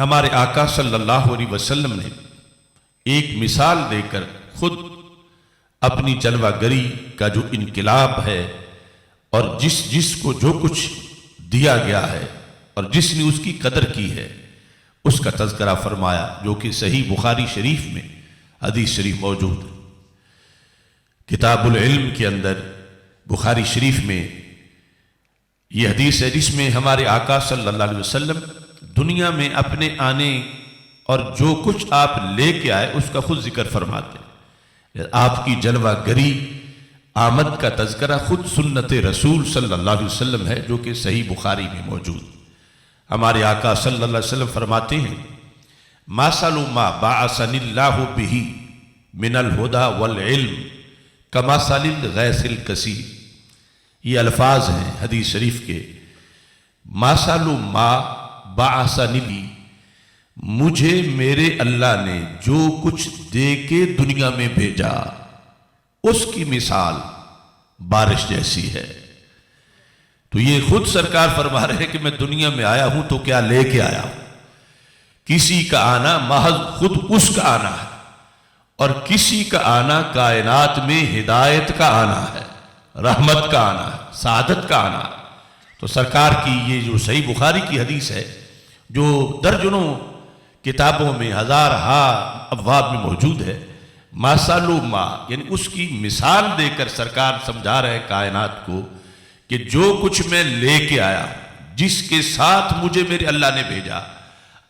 ہمارے آقا صلی اللہ علیہ وسلم نے ایک مثال دے کر خود اپنی جلوہ گری کا جو انقلاب ہے اور جس کو جو کچھ دیا گیا ہے اور جس نے اس کی قدر کی ہے اس کا تذکرہ فرمایا، جو کہ صحیح بخاری شریف میں حدیث شریف موجود ہے۔ کتاب العلم کے اندر بخاری شریف میں یہ حدیث ہے جس میں ہمارے آقا صلی اللہ علیہ وسلم دنیا میں اپنے آنے اور جو کچھ آپ لے کے آئے اس کا خود ذکر فرماتے ہیں۔ آپ کی جلوہ گری آمد کا تذکرہ خود سنت رسول صلی اللہ علیہ وسلم ہے، جو کہ صحیح بخاری میں موجود۔ ہمارے آقا صلی اللہ علیہ وسلم فرماتے ہیں مَثَلُ مَا بَعَثَنِ اللَّهُ بِهِ مِنَ الْهُدَى وَالْعِلْمِ كَمَثَلِ الْغَيْثِ الْكَثِيرِ۔ یہ الفاظ ہیں حدیث شریف کے۔ مَثَلُ مَا بَعَثَنِ لِي، مجھے میرے اللہ نے جو کچھ دے کے دنیا میں بھیجا اس کی مثال بارش جیسی ہے۔ تو یہ خود سرکار فرما رہے ہیں کہ میں دنیا میں آیا ہوں تو کیا لے کے آیا ہوں؟ کسی کا آنا محض خود اس کا آنا ہے، اور کسی کا آنا کائنات میں ہدایت کا آنا ہے، رحمت کا آنا ہے، سعادت کا آنا ہے۔ تو سرکار کی یہ جو صحیح بخاری کی حدیث ہے جو درجنوں کتابوں میں ہزارہا ابواب میں موجود ہے، مَثَلُ مَا یعنی اس کی مثال دے کر سرکار سمجھا رہے کائنات کو کہ جو کچھ میں لے کے آیا، جس کے ساتھ مجھے میرے اللہ نے بھیجا۔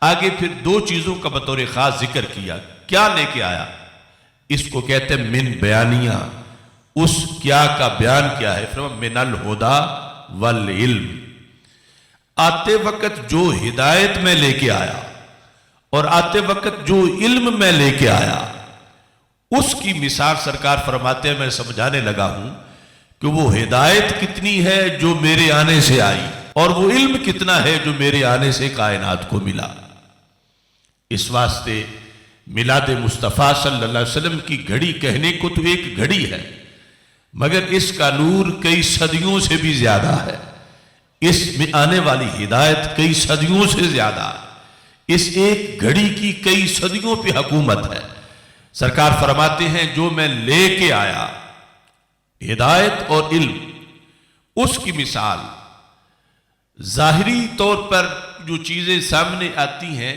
آگے پھر دو چیزوں کا بطور خاص ذکر کیا۔ کیا لے کے آیا؟ اس کو کہتے ہیں من بیانیہ۔ اس کیا کا بیان کیا ہے؟ فرمایا من الہدیٰ والعلم۔ آتے وقت جو ہدایت میں لے کے آیا اور آتے وقت جو علم میں لے کے آیا، اس کی مثال سرکار فرماتے ہیں میں سمجھانے لگا ہوں کہ وہ ہدایت کتنی ہے جو میرے آنے سے آئی، اور وہ علم کتنا ہے جو میرے آنے سے کائنات کو ملا۔ اس واسطے میلاد مصطفیٰ صلی اللہ علیہ وسلم کی گھڑی کہنے کو تو ایک گھڑی ہے، مگر اس کا نور کئی صدیوں سے بھی زیادہ ہے۔ اس میں آنے والی ہدایت کئی صدیوں سے زیادہ ہے۔ اس ایک گھڑی کی کئی صدیوں پہ حکومت ہے۔ سرکار فرماتے ہیں جو میں لے کے آیا ہدایت اور علم، اس کی مثال ظاہری طور پر جو چیزیں سامنے آتی ہیں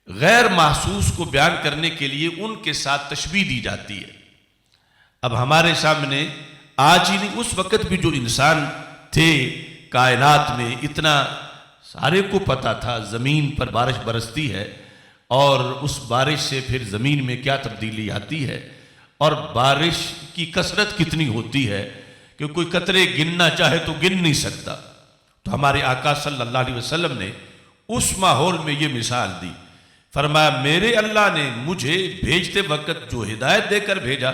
غیر محسوس کو بیان کرنے کے لیے ان کے ساتھ تشبیہ دی جاتی ہے۔ اب ہمارے سامنے آج ہی نہیں، اس وقت بھی جو انسان تھے کائنات میں، اتنا سارے کو پتا تھا زمین پر بارش برستی ہے اور اس بارش سے پھر زمین میں کیا تبدیلی آتی ہے، اور بارش کی کثرت کتنی ہوتی ہے کہ کوئی قطرے گننا چاہے تو گن نہیں سکتا۔ تو ہمارے آقا صلی اللہ علیہ وسلم نے اس ماحول میں یہ مثال دی۔ فرمایا میرے اللہ نے مجھے بھیجتے وقت جو ہدایت دے کر بھیجا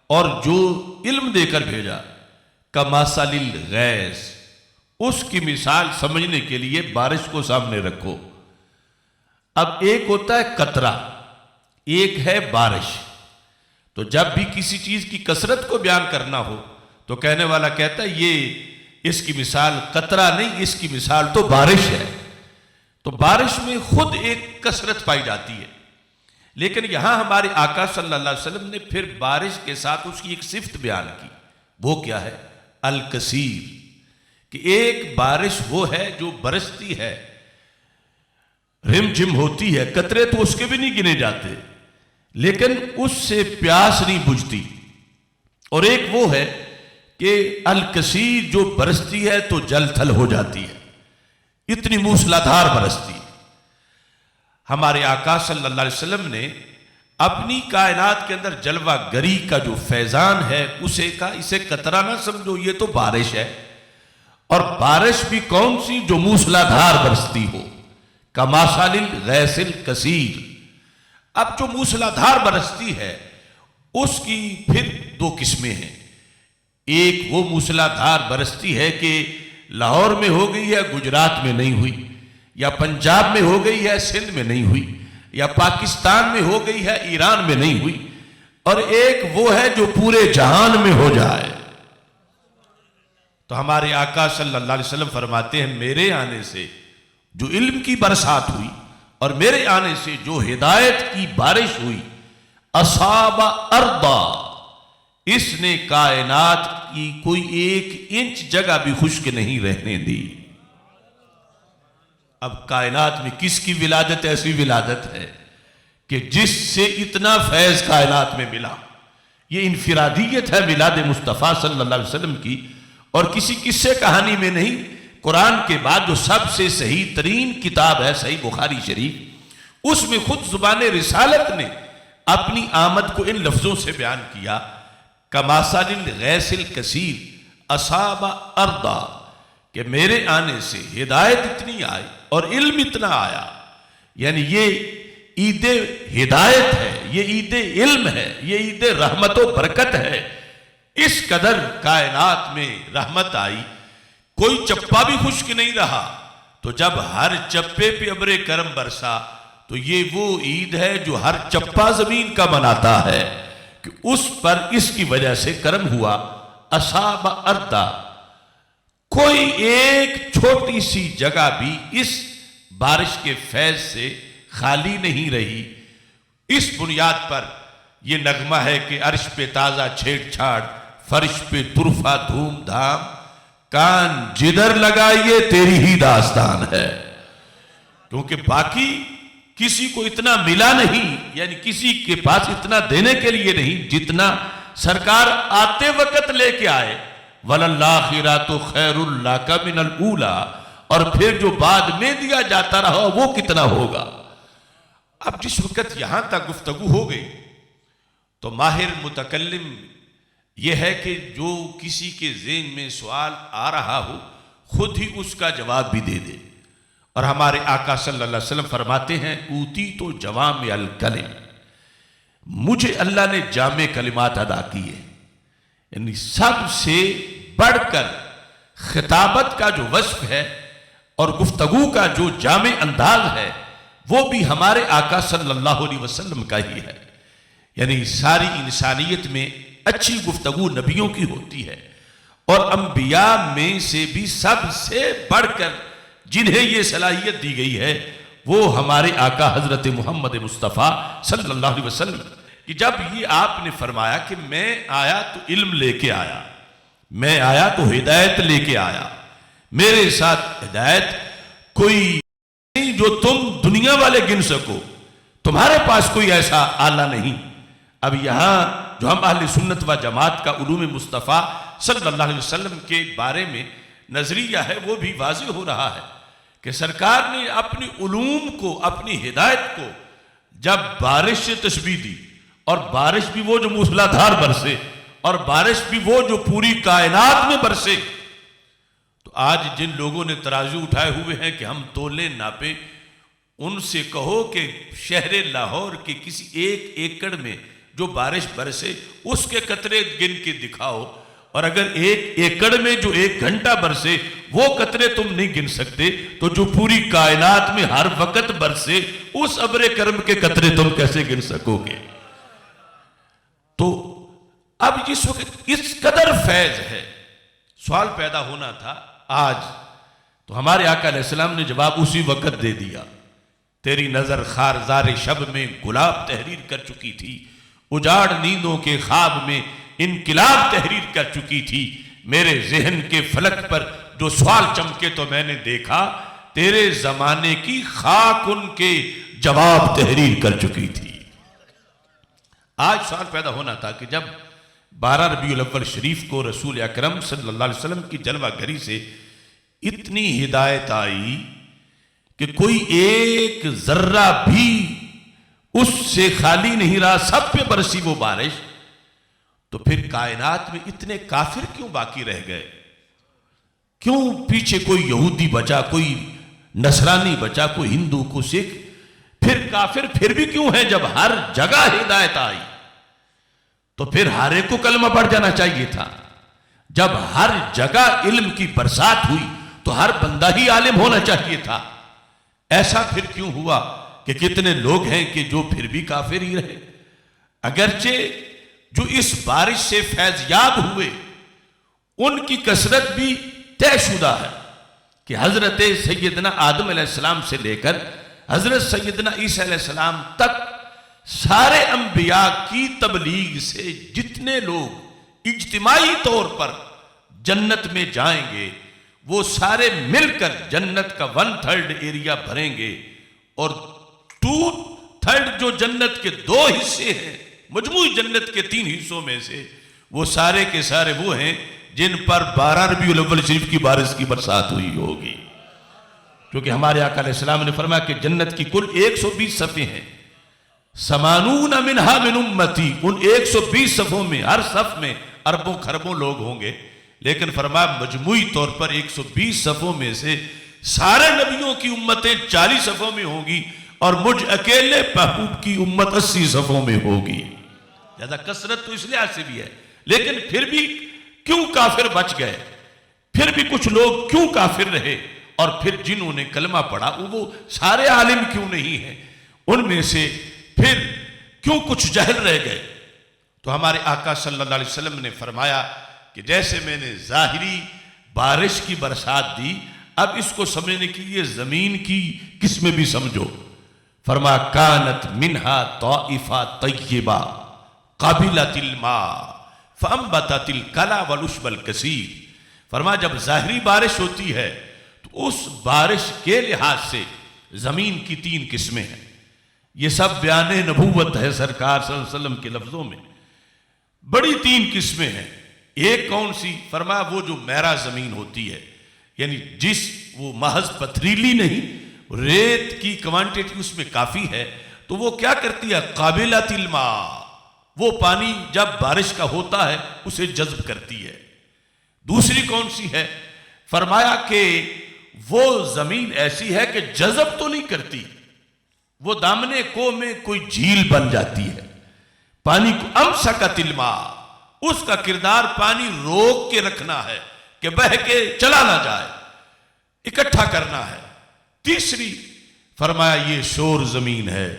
اور جو علم دے کر بھیجا، کمثل الغیث، اس کی مثال سمجھنے کے لیے بارش کو سامنے رکھو۔ اب ایک ہوتا ہے قطرہ، ایک ہے بارش۔ تو جب بھی کسی چیز کی کثرت کو بیان کرنا ہو تو کہنے والا کہتا ہے یہ اس کی مثال قطرہ نہیں، اس کی مثال تو بارش ہے۔ تو بارش میں خود ایک کثرت پائی جاتی ہے، لیکن یہاں ہمارے آقا صلی اللہ علیہ وسلم نے پھر بارش کے ساتھ اس کی ایک صفت بیان کی۔ وہ کیا ہے؟ الکثیر، کہ ایک بارش وہ ہے جو برستی ہے، رم جم ہوتی ہے، قطرے تو اس کے بھی نہیں گنے جاتے، لیکن اس سے پیاس نہیں بجھتی۔ اور ایک وہ ہے کہ الکثیر جو برستی ہے تو جل تھل ہو جاتی ہے، اتنی موسلادھار برستی ہے۔ ہمارے آقا صلی اللہ علیہ وسلم نے اپنی کائنات کے اندر جلوہ گری کا جو فیضان ہے اسے کہا اسے قطرہ نہ سمجھو، یہ تو بارش ہے، اور بارش بھی کون سی؟ جو موسلادھار برستی ہو، کمثل الغیث الکثیر۔ اب جو موسلادھار برستی ہے اس کی پھر دو قسمیں ہیں۔ ایک وہ موسلادھار برستی ہے کہ لاہور میں ہو گئی ہے، گجرات میں نہیں ہوئی، یا پنجاب میں ہو گئی ہے، سندھ میں نہیں ہوئی، یا پاکستان میں ہو گئی ہے، ایران میں نہیں ہوئی، اور ایک وہ ہے جو پورے جہان میں ہو جائے۔ تو ہمارے آقا صلی اللہ علیہ وسلم فرماتے ہیں میرے آنے سے جو علم کی برسات ہوئی اور میرے آنے سے جو ہدایت کی بارش ہوئی، اصاب ارضا، اس نے کائنات کی کوئی 1 انچ جگہ بھی خشک نہیں رہنے دی۔ اب کائنات میں کس کی ولادت ایسی ولادت ہے کہ جس سے اتنا فیض کائنات میں ملا؟ یہ انفرادیت ہے میلاد مصطفیٰ صلی اللہ علیہ وسلم کی، اور کسی قصے کہانی میں نہیں۔ قرآن کے بعد جو سب سے صحیح ترین کتاب ہے صحیح بخاری شریف، اس میں خود زبان رسالت نے اپنی آمد کو ان لفظوں سے بیان کیا، کماثل الغیث الکثیر اصاب ارضا، کہ میرے آنے سے ہدایت اتنی آئی اور علم اتنا آیا، یعنی یہ عید ہدایت ہے، یہ عید علم ہے، یہ عید رحمت و برکت ہے۔ اس قدر کائنات میں رحمت آئی، کوئی چپا بھی خشک نہیں رہا۔ تو جب ہر چپے پہ ابر کرم برسا تو یہ وہ عید ہے جو ہر چپا زمین کا مناتا ہے کہ اس پر اس کی وجہ سے کرم ہوا۔ اصاب ارضا، کوئی ایک چھوٹی سی جگہ بھی اس بارش کے فیض سے خالی نہیں رہی۔ اس بنیاد پر یہ نغمہ ہے کہ عرش پہ تازہ چھیڑ چھاڑ، فرش پہ طرفہ دھوم دھام، کان جدھر لگائیے تیری ہی داستان ہے۔ کیونکہ باقی کسی کو اتنا ملا نہیں، یعنی کسی کے پاس اتنا دینے کے لیے نہیں جتنا سرکار آتے وقت لے کے آئے۔ وَلَلْآخِرَةُ خَيْرٌ لَكَ مِنَ الْأُولَىٰ، اور پھر جو بعد میں دیا جاتا رہا وہ کتنا ہوگا۔ اب جس وقت یہاں تک گفتگو ہو گئی تو ماہر متکلم یہ ہے کہ جو کسی کے ذہن میں سوال آ رہا ہو خود ہی اس کا جواب بھی دے دے۔ اور ہمارے آقا صلی اللہ علیہ وسلم فرماتے ہیں اوتی تو جوامع الکلم، مجھے اللہ نے جامع کلمات عطا کیے، یعنی سب سے بڑھ کر خطابت کا جو وصف ہے اور گفتگو کا جو جامع انداز ہے وہ بھی ہمارے آقا صلی اللہ علیہ وسلم کا ہی ہے۔ یعنی ساری انسانیت میں اچھی گفتگو نبیوں کی ہوتی ہے، اور انبیاء میں سے بھی سب سے بڑھ کر جنہیں یہ صلاحیت دی گئی ہے وہ ہمارے آقا حضرت محمد مصطفیٰ صلی اللہ علیہ وسلم، کہ جب یہ آپ نے فرمایا کہ میں آیا تو علم لے کے آیا، میں آیا تو ہدایت لے کے آیا، میرے ساتھ ہدایت کوئی نہیں جو تم دنیا والے گن سکو، تمہارے پاس کوئی ایسا آلہ نہیں۔ اب یہاں جو ہم اہل سنت و جماعت کا علوم مصطفیٰ صلی اللہ علیہ وسلم کے بارے میں نظریہ ہے وہ بھی واضح ہو رہا ہے کہ سرکار نے اپنی علوم کو، اپنی ہدایت کو جب بارش سے تشبیہ دی، اور بارش بھی وہ جو موسلا دھار برسے، اور بارش بھی وہ جو پوری کائنات میں برسے، تو آج جن لوگوں نے ترازو اٹھائے ہوئے ہیں کہ ہم تولے ناپے، ان سے کہو کہ شہر لاہور کے کسی 1 ایکڑ میں جو بارش برسے اس کے قطرے گن کے دکھاؤ، اور اگر 1 ایکڑ میں جو 1 گھنٹہ برسے وہ قطرے تم نہیں گن سکتے تو جو پوری کائنات میں ہر وقت برسے اس ابر کرم کے قطرے تم کیسے گن سکو گے؟ تو اب جس وقت اس قدر فیض ہے، سوال پیدا ہونا تھا آج، تو ہمارے آقا علیہ السلام نے جواب اسی وقت دے دیا۔ تیری نظر خارزار شب میں گلاب تحریر کر چکی تھی، اجاڑ نیندوں کے خواب میں انقلاب تحریر کر چکی تھی، میرے ذہن کے فلک پر جو سوال چمکے تو میں نے دیکھا تیرے زمانے کی خاک ان کے جواب تحریر کر چکی تھی۔ آج سوال پیدا ہونا تھا کہ جب 12 ربیع الاول شریف کو رسول اکرم صلی اللہ علیہ وسلم کی جلوہ گری سے اتنی ہدایت آئی کہ کوئی ایک ذرہ بھی اس سے خالی نہیں رہا، سب پہ برسی وہ بارش، تو پھر کائنات میں اتنے کافر کیوں باقی رہ گئے؟ کیوں پیچھے کوئی یہودی بچا، کوئی نصرانی بچا، کوئی ہندو، کوئی سکھ، پھر کافر پھر بھی کیوں ہے؟ جب ہر جگہ ہدایت آئی تو پھر ہر ایک کو کلمہ پڑھ جانا چاہیے تھا۔ جب ہر جگہ علم کی برسات ہوئی تو ہر بندہ ہی عالم ہونا چاہیے تھا۔ ایسا پھر کیوں ہوا کہ کتنے لوگ ہیں کہ جو پھر بھی کافر ہی رہے؟ اگرچہ جو اس بارش سے فیض یاب ہوئے ان کی کثرت بھی طے شدہ ہے کہ حضرت سیدنا آدم علیہ السلام سے لے کر حضرت سیدنا عیسیٰ علیہ السلام تک سارے انبیاء کی تبلیغ سے جتنے لوگ اجتماعی طور پر جنت میں جائیں گے وہ سارے مل کر جنت کا 1/3 ایریا بھریں گے، اور 2/3 جو جنت کے 2 حصے ہیں مجموعی جنت کے 3 حصوں میں سے وہ سارے کے سارے وہ ہیں جن پر 12 ربیع الاول شریف کی بارش کی برسات ہوئی ہوگی. کیونکہ ہمارے آقا علیہ السلام نے فرمایا کہ جنت کی کل 120 صفیں ہیں، 80 منہا من امتی، ان 120 صفوں میں ہر صف میں اربوں خربوں لوگ ہوں گے، لیکن فرمایا مجموعی طور پر 120 صفوں میں سے سارے نبیوں کی امتیں 40 صفوں میں ہوں گی اور مجھ اکیلے محبوب کی امت 80 صفوں میں ہوگی. زیادہ کثرت تو اس لحاظ سے بھی ہے، لیکن پھر بھی کیوں کافر بچ گئے، پھر بھی کچھ لوگ کیوں کافر رہے، اور پھر جنہوں نے کلمہ پڑھا وہ سارے عالم کیوں نہیں ہیں، ان میں سے پھر کیوں کچھ جاہل رہ گئے. تو ہمارے آقا صلی اللہ علیہ وسلم نے فرمایا کہ جیسے میں نے ظاہری بارش کی برسات دی، اب اس کو سمجھنے کے لیے زمین کی قسمیں بھی سمجھو. فرمایا کانت منہا طائفہ طیبہ قابلۃ الماء فانبتت الکلا والعشب الکثیر. فرمایا جب ظاہری بارش ہوتی ہے تو اس بارش کے لحاظ سے زمین کی 3 قسمیں ہیں. یہ سب بیان نبوت ہے سرکار صلی اللہ علیہ وسلم کے لفظوں میں. بڑی 3 قسمیں ہیں. ایک کون سی؟ فرمایا وہ جو میرا زمین ہوتی ہے، یعنی وہ محض پتھریلی نہیں، ریت کی کوانٹیٹی اس میں کافی ہے، تو وہ کیا کرتی ہے؟ قابلۃ الماء، وہ پانی جب بارش کا ہوتا ہے اسے جذب کرتی ہے. دوسری کون سی ہے؟ فرمایا کہ وہ زمین ایسی ہے کہ جذب تو نہیں کرتی، وہ دامنے کو میں کوئی جھیل بن جاتی ہے. پانی کو امسکت الماء، اس کا کردار پانی روک کے رکھنا ہے کہ بہہ کے چلا نہ جائے، اکٹھا کرنا ہے. تیسری فرمایا یہ شور زمین ہے،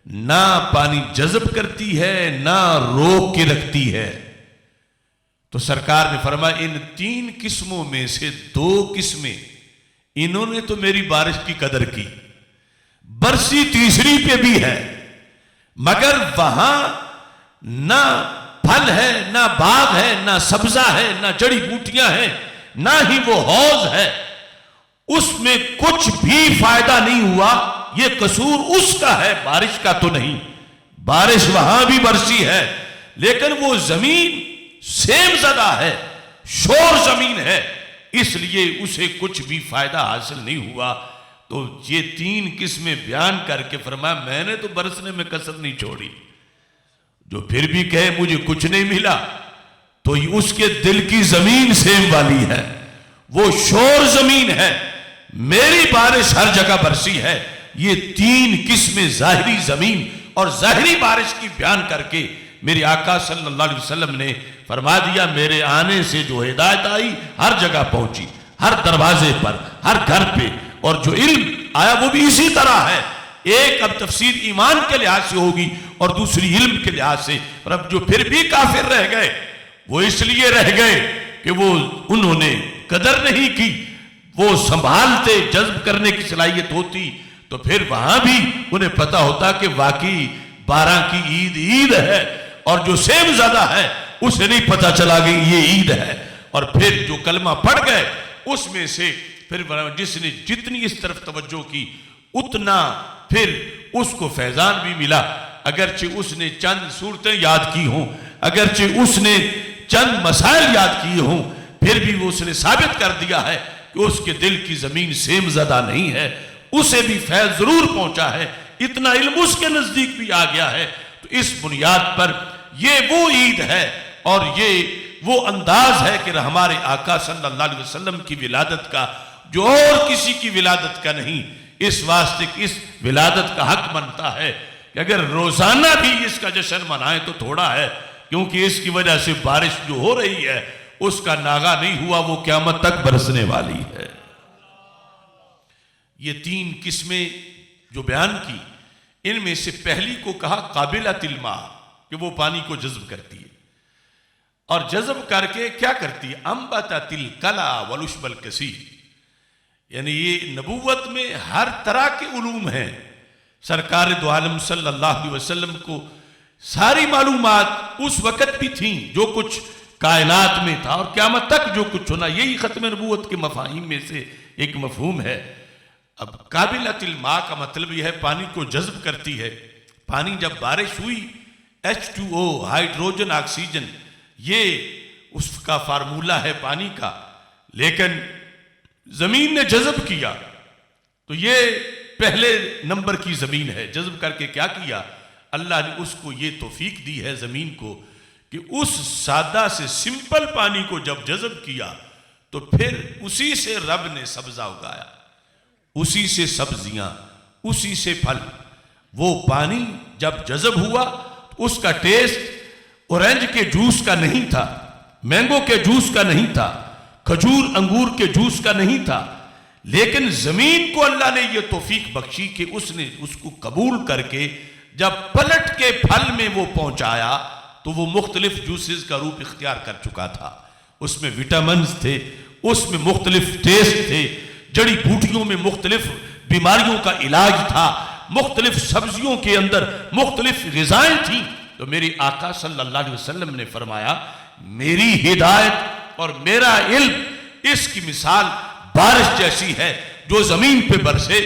نہ پانی جذب کرتی ہے نہ روک کے رکھتی ہے. تو سرکار نے فرمایا ان 3 قسموں میں سے 2 قسمیں انہوں نے تو میری بارش کی قدر کی، برسی تیسری پہ بھی ہے، مگر وہاں نہ پھل ہے، نہ باغ ہے، نہ سبزہ ہے، نہ جڑی بوٹیاں ہیں، نہ ہی وہ حوض ہے، اس میں کچھ بھی فائدہ نہیں ہوا. یہ قصور اس کا ہے، بارش کا تو نہیں. بارش وہاں بھی برسی ہے لیکن وہ زمین سیم زدہ ہے، شور زمین ہے، اس لیے اسے کچھ بھی فائدہ حاصل نہیں ہوا. تو یہ 3 قسمیں بیان کر کے فرمایا میں نے تو برسنے میں کسر نہیں چھوڑی. جو پھر بھی کہے مجھے کچھ نہیں ملا تو اس کے دل کی زمین سیم والی ہے، وہ شور زمین ہے. میری بارش ہر جگہ برسی ہے. یہ 3 قسمیں ظاہری زمین اور ظاہری بارش کی بیان کر کے میرے آقا صلی اللہ علیہ وسلم نے فرما دیا میرے آنے سے جو ہدایت آئی ہر جگہ پہنچی، ہر دروازے پر، ہر گھر پہ. اور جو علم آیا وہ بھی اسی طرح ہے. ایک اب تفسیر ایمان کے لحاظ سے ہوگی اور دوسری علم کے لحاظ سے. اور اب جو پھر بھی کافر رہ گئے وہ اس لیے رہ گئے کہ وہ انہوں نے قدر نہیں کی. وہ سنبھالتے، جذب کرنے کی صلاحیت ہوتی تو پھر وہاں بھی انہیں پتہ ہوتا کہ واقعی 12 کی عید ہے، اور جو سیم زدہ ہے اسے نہیں پتہ چلا کہ یہ عید ہے. اور پھر جو کلمہ پڑھ گئے اس میں سے پھر جس نے جتنی اس طرف توجہ کی اتنا پھر اس کو فیضان بھی ملا. اگرچہ اس نے چند صورتیں یاد کی ہوں، اگرچہ اس نے چند مسائل یاد کیے ہوں، پھر بھی وہ اس نے ثابت کر دیا ہے کہ اس کے دل کی زمین سیم زدہ نہیں ہے، اسے بھی فیض ضرور پہنچا ہے. اتنا علم اس کے نزدیک بھی آ گیا ہے. تو اس بنیاد پر یہ وہ عید ہے اور یہ وہ انداز ہے کہ ہمارے آقا صلی اللہ علیہ وسلم کی ولادت کا جو اور کسی کی ولادت کا نہیں. اس واسطے کہ اس ولادت کا حق بنتا ہے کہ اگر روزانہ بھی اس کا جشن منائیں تو تھوڑا ہے، کیونکہ اس کی وجہ سے بارش جو ہو رہی ہے اس کا ناغہ نہیں ہوا، وہ قیامت تک برسنے والی ہے. یہ 3 قسمیں جو بیان کی، ان میں سے پہلی کو کہا قابلۃ الماء کہ وہ پانی کو جذب کرتی ہے، اور جذب کر کے کیا کرتی ہے؟ انبتت الکلا والعشب الکثیر. یعنی یہ نبوت میں ہر طرح کے علوم ہیں سرکار دو عالم صلی اللہ علیہ وسلم کو ساری معلومات اس وقت بھی تھیں جو کچھ کائنات میں تھا اور قیامت تک جو کچھ ہونا. یہی ختم نبوت کے مفاہیم میں سے ایک مفہوم ہے. اب قابلۃ الماء کا مطلب یہ ہے پانی کو جذب کرتی ہے. پانی جب بارش ہوئی H2O ہائیڈروجن آکسیجن یہ اس کا فارمولہ ہے پانی کا, لیکن زمین نے جذب کیا تو یہ پہلے نمبر کی زمین ہے. جذب کر کے کیا کیا؟ اللہ نے اس کو یہ توفیق دی ہے زمین کو کہ اس سادہ سے سمپل پانی کو جب جذب کیا تو پھر اسی سے رب نے سبزہ اگایا, اسی سے سبزیاں, اسی سے پھل. وہ پانی جب جذب ہوا اس کا ٹیسٹ اورنج کے جوس کا نہیں تھا, مینگو کے جوس کا نہیں تھا, کھجور انگور کے جوس کا نہیں تھا, لیکن زمین کو اللہ نے یہ توفیق بخشی کہ اس نے اس کو قبول کر کے جب پلٹ کے پھل میں وہ پہنچایا تو وہ مختلف جوسز کا روپ اختیار کر چکا تھا. اس میں وٹامنز تھے, اس میں مختلف ٹیسٹ تھے, جڑی بوٹیوں میں مختلف بیماریوں کا علاج تھا, مختلف سبزیوں کے اندر مختلف غذائیں تھیں. تو میری آقا صلی اللہ علیہ وسلم نے فرمایا میری ہدایت اور میرا علم اس کی مثال بارش جیسی ہے جو زمین پہ برسے,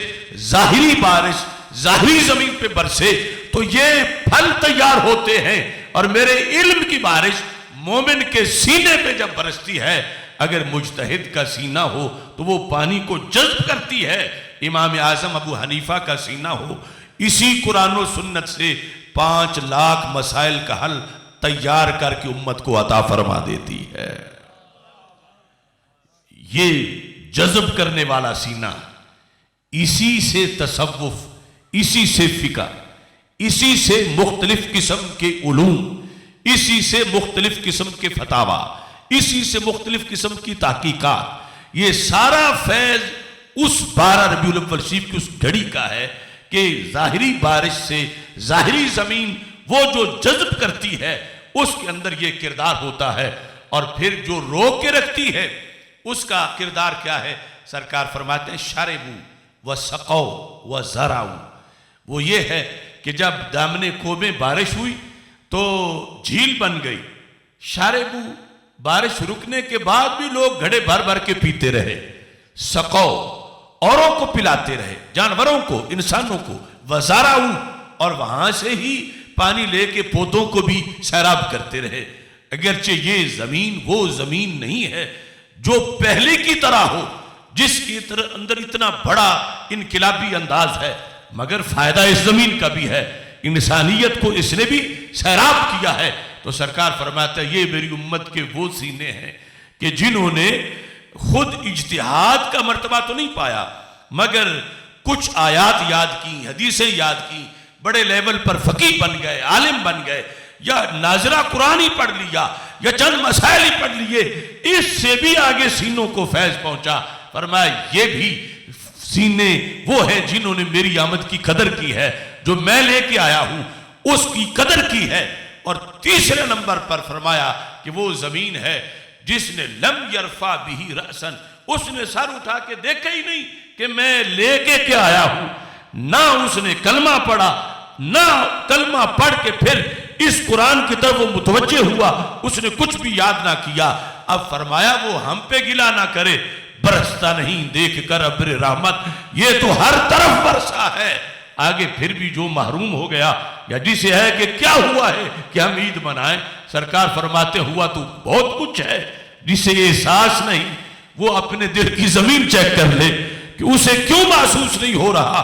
ظاہری بارش ظاہری زمین پہ برسے تو یہ پھل تیار ہوتے ہیں, اور میرے علم کی بارش مومن کے سینے پہ جب برستی ہے اگر مجتہد کا سینہ ہو تو وہ پانی کو جذب کرتی ہے. امام اعظم ابو حنیفہ کا سینہ ہو, اسی قرآن و سنت سے 5 لاکھ مسائل کا حل تیار کر کے امت کو عطا فرما دیتی ہے. یہ جذب کرنے والا سینہ, اسی سے تصوف, اسی سے فقہ, اسی سے مختلف قسم کے علوم, اسی سے مختلف قسم کے فتاوی, اسی سے مختلف قسم کی تحقیقات, یہ سارا فیض اس 12 ربیع الاول شریف کی اس گھڑی کا ہے کہ ظاہری بارش سے ظاہری زمین وہ جو جذب کرتی ہے اس کے اندر یہ کردار ہوتا ہے, اور پھر جو روک کے رکھتی ہے اس کا کردار کیا ہے؟ سرکار فرماتے ہیں شربوا وسقوا وزرعوا. وہ یہ ہے کہ جب دامن کوہ میں بارش ہوئی تو جھیل بن گئی. شاربو بارش رکنے کے بعد بھی لوگ گھڑے بھر بھر کے پیتے رہے. سقو اوروں کو پلاتے رہے, جانوروں کو, انسانوں کو. وزارعو اور وہاں سے ہی پانی لے کے پودوں کو بھی سیراب کرتے رہے. اگرچہ یہ زمین وہ زمین نہیں ہے جو پہلے کی طرح ہو جس کے اندر اتنا بڑا انقلابی انداز ہے, مگر فائدہ اس زمین کا بھی ہے, انسانیت کو اس نے بھی سیراب کیا ہے. تو سرکار فرماتا ہے یہ میری امت کے وہ سینے ہیں کہ جنہوں نے خود اجتہاد کا مرتبہ تو نہیں پایا مگر کچھ آیات یاد کی, حدیثیں یاد کی, بڑے لیول پر فقیہ بن گئے, عالم بن گئے, یا ناظرہ قرآن ہی پڑھ لیا یا چند مسائل ہی پڑھ لیے, اس سے بھی آگے سینوں کو فیض پہنچا. فرمایا یہ بھی سینے وہ ہیں جنہوں نے میری آمد کی قدر کی ہے, جو میں لے کے آیا ہوں اس کی قدر کی ہے. اور تیسرے نمبر پر فرمایا کہ وہ زمین ہے جس نے لم یرفع بہ رأسا, اس نے سر اٹھا کے دیکھا ہی نہیں کہ میں لے کے کیا آیا ہوں, نہ اس نے کلمہ پڑھا, نہ کلمہ پڑھ کے پھر اس قرآن کی طرف وہ متوجہ ہوا, اس نے کچھ بھی یاد نہ کیا. اب فرمایا وہ ہم پہ گلا نہ کرے, برستا نہیں دیکھ کر ابر رحمت, یہ تو ہر طرف برسا ہے. آگے پھر بھی جو محروم ہو گیا یا جسے ہے کہ کیا ہوا ہے کہ ہم عید منائیں, سرکار فرماتے ہوا تو بہت کچھ ہے. جسے احساس نہیں وہ اپنے دل کی زمین چیک کر لے کہ اسے کیوں محسوس نہیں ہو رہا.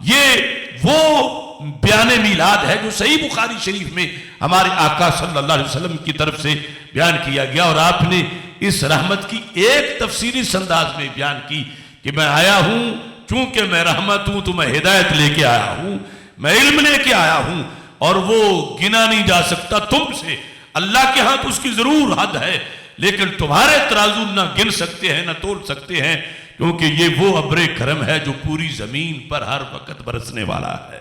یہ وہ بیان میلاد ہے جو صحیح بخاری شریف میں ہمارے آقا صلی اللہ علیہ وسلم کی طرف سے بیان کیا گیا, اور آپ نے اس رحمت کی ایک تفسیری انداز میں بیان کی کہ میں آیا ہوں چونکہ میں رحمت ہوں تو میں ہدایت لے کے آیا ہوں, میں علم لے کے آیا ہوں, اور وہ گنا نہیں جا سکتا تم سے. اللہ کے ہاں تو اس کی ضرور حد ہے, لیکن تمہارے ترازو نہ گن سکتے ہیں نہ تول سکتے ہیں, کیونکہ یہ وہ ابر کرم ہے جو پوری زمین پر ہر وقت برسنے والا ہے.